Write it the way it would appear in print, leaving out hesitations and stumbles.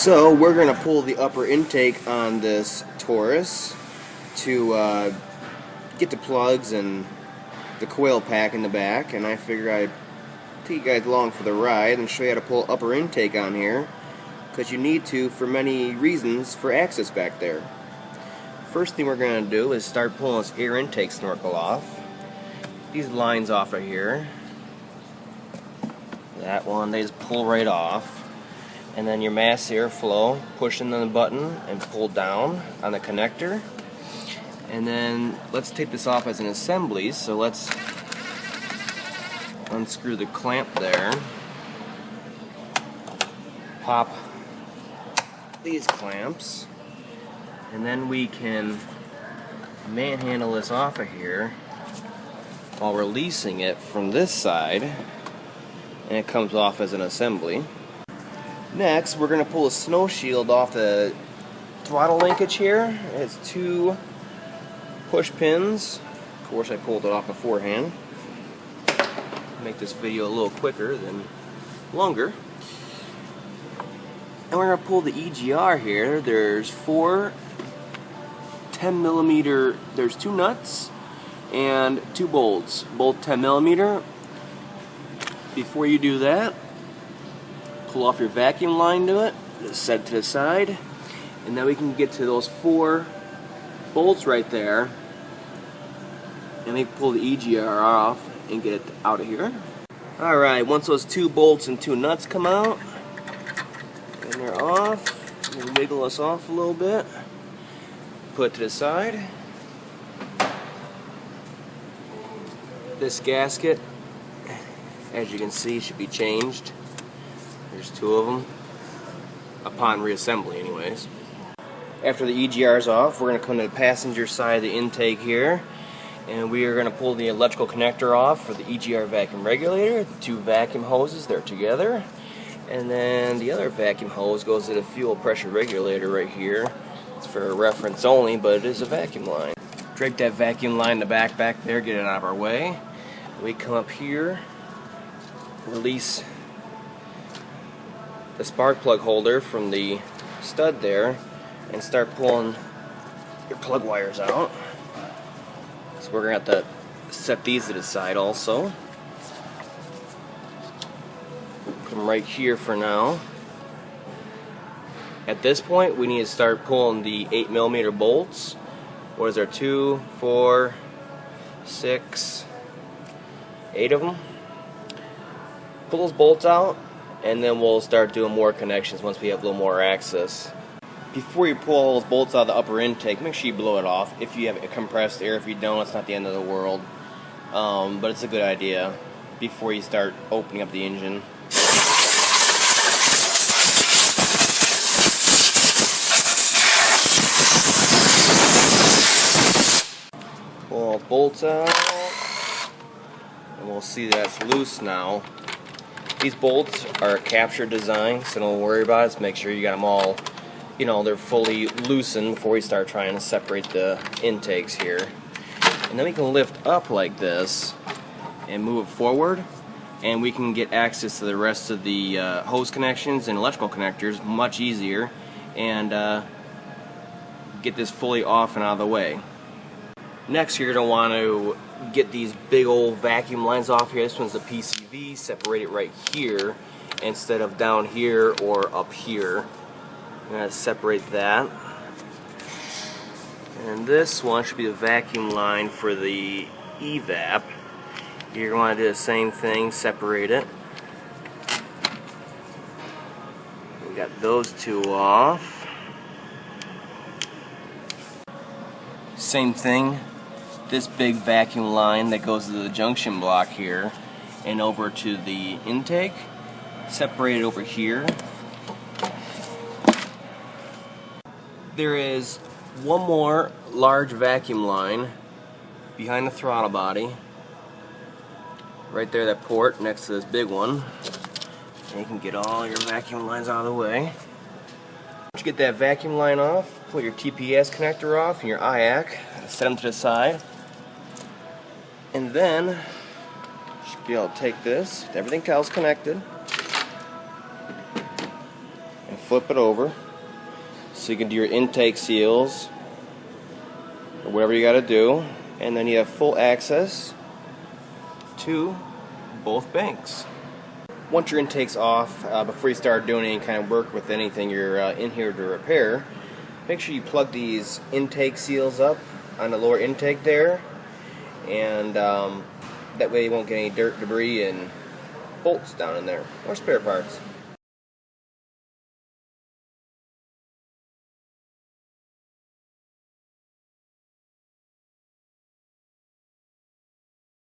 So we're going to pull the upper intake on this Taurus to get the plugs and the coil pack in the back, and I figure I'd take you guys along for the ride and show you how to pull upper intake on here, because you need to for many reasons for access back there. First thing we're going to do is start pulling this air intake snorkel off. These lines off right here. That one, they just pull right off. And then your mass airflow, push in the button and pull down on the connector. And then let's take this off as an assembly, so let's unscrew the clamp there. Pop these clamps. And then we can manhandle this off of here while releasing it from this side, and it comes off as an assembly. Next, we're going to pull a snow shield off the throttle linkage here. It's 2 push pins. Of course, I pulled it off beforehand. Make this video a little quicker than longer. And we're going to pull the EGR here. There's 4 10mm, there's 2 nuts and 2 bolts, both 10mm. Before you do that, pull off your vacuum line to it, set it to the side, and then we can get to those 4 bolts right there, and we can pull the EGR off and get it out of here. Alright, once those 2 bolts and 2 nuts come out, and they're off, we'll wiggle us off a little bit, put it to the side. This gasket, as you can see, should be changed. There's 2 of them, upon reassembly anyways. After the EGR is off, we're going to come to the passenger side of the intake here, and we are going to pull the electrical connector off for the EGR vacuum regulator. The 2 vacuum hoses, they're together, and then the other vacuum hose goes to the fuel pressure regulator right here. It's for reference only, but it is a vacuum line. Drape that vacuum line in the back there, get it out of our way. We come up here, release the spark plug holder from the stud there, and start pulling your plug wires out. So we're going to have to set these to the side also. Put them right here for now. At this point, we need to start pulling the 8mm bolts. What is there? 2, 4, 6, 8 of them. Pull those bolts out, and then we'll start doing more connections once we have a little more access. Before you pull all those bolts out of the upper intake, make sure you blow it off. If you have compressed air, if you don't, it's not the end of the world. But it's a good idea before you start opening up the engine. Pull all the bolts out, and we'll see that's loose now. These bolts are a capture design, so don't worry about it. Just make sure you got them all, they're fully loosened before we start trying to separate the intakes here. And then we can lift up like this and move it forward, and we can get access to the rest of the hose connections and electrical connectors much easier, and get this fully off and out of the way. Next, you're going to want to get these big old vacuum lines off here. This one's a PCV, separate it right here instead of down here or up here. I'm going to separate that. And this one should be the vacuum line for the evap. You're going to do the same thing, separate it. We got those 2 off. Same thing. This big vacuum line that goes to the junction block here and over to the intake, separate it over here. There is one more large vacuum line behind the throttle body, right there, that port next to this big one, and you can get all your vacuum lines out of the way. Once you get that vacuum line off, pull your TPS connector off and your IAC, set them to the side. And then you should be able to take this, everything else connected, and flip it over so you can do your intake seals or whatever you got to do, and then you have full access to both banks. Once your intake's off, before you start doing any kind of work with anything you're in here to repair, make sure you plug these intake seals up on the lower intake there, and that way you won't get any dirt, debris, and bolts down in there, or spare parts.